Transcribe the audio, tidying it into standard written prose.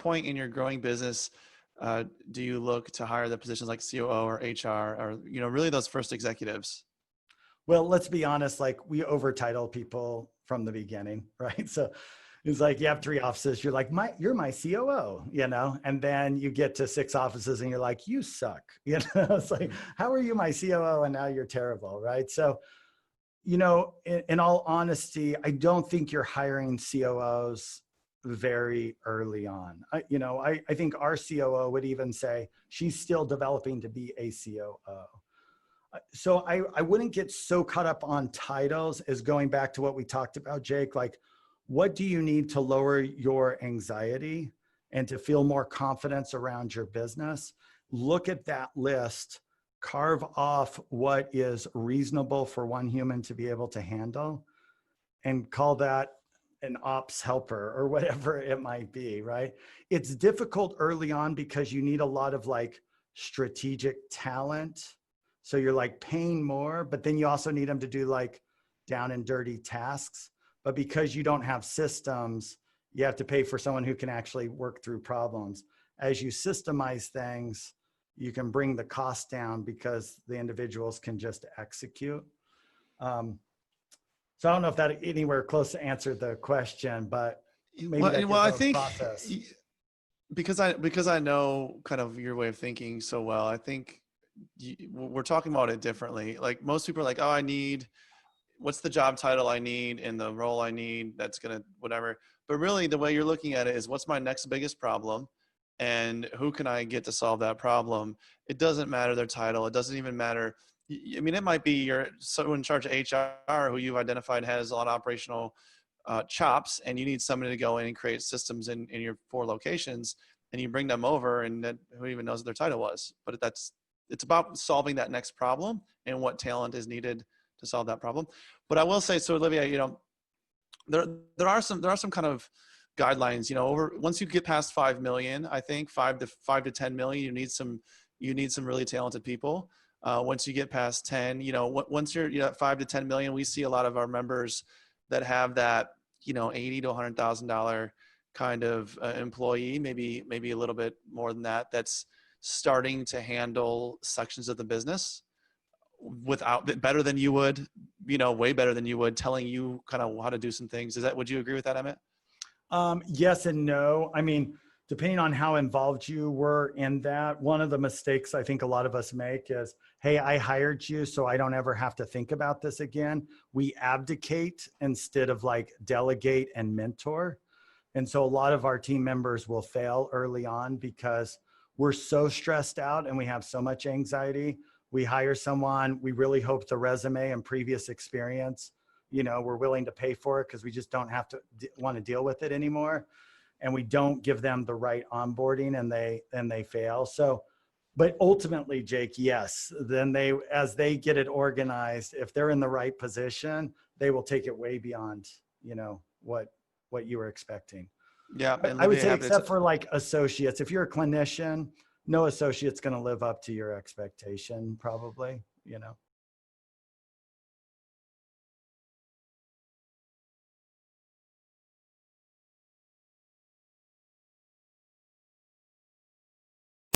point in your growing business do you look to hire the positions like COO or HR or, really those first executives? Well, let's be honest, like we overtitle people from the beginning, right? So it's like you have 3 offices, you're like, you're my COO, and then you get to 6 offices and you're like, you suck. It's like, how are you my COO and now you're terrible, right? So, in all honesty, I don't think you're hiring COOs very early on. I think our COO would even say she's still developing to be a COO. So I wouldn't get so caught up on titles as going back to what we talked about, Jake. Like, what do you need to lower your anxiety and to feel more confidence around your business? Look at that list, carve off what is reasonable for one human to be able to handle, and call that an ops helper or whatever it might be, right? It's difficult early on because you need a lot of like strategic talent. So you're like paying more, but then you also need them to do like down and dirty tasks. But because you don't have systems, you have to pay for someone who can actually work through problems. As you systemize things, you can bring the cost down because the individuals can just execute. So I don't know if that anywhere close to answered the question, but maybe well, I a think process. Because I know kind of your way of thinking so well, I think we're talking about it differently. Like most people are like, oh, what's the job title I need and the role I need that's going to whatever. But really the way you're looking at it is what's my next biggest problem and who can I get to solve that problem? It doesn't matter their title. It doesn't even matter. I mean, it might be someone in charge of HR who you've identified has a lot of operational chops and you need somebody to go in and create systems in your 4 locations and you bring them over and then who even knows what their title was. But it's about solving that next problem and what talent is needed to solve that problem. But I will say, so Olivia, there are some kind of guidelines, once you get past 5 million, I think 5 to 10 million, you need some really talented people. Once you get past 10, once you're at 5 to 10 million, we see a lot of our members that have that, $80,000 to $100,000 kind of employee, maybe a little bit more than that. That's starting to handle sections of the business better than you would, way better than you would, telling you kind of how to do some things. Would you agree with that, Emmet? Yes and no. I mean, depending on how involved you were in that, one of the mistakes I think a lot of us make is, hey, I hired you so I don't ever have to think about this again. We abdicate instead of like delegate and mentor. And so a lot of our team members will fail early on because we're so stressed out and we have so much anxiety. We hire someone, we really hope the resume and previous experience, we're willing to pay for it because we just don't have to want to deal with it anymore. And we don't give them the right onboarding and they fail. So, but ultimately, Jake, yes, then as they get it organized, if they're in the right position, they will take it way beyond, what you were expecting. Yeah. I would say except for like associates, if you're a clinician, no associate's going to live up to your expectation, probably,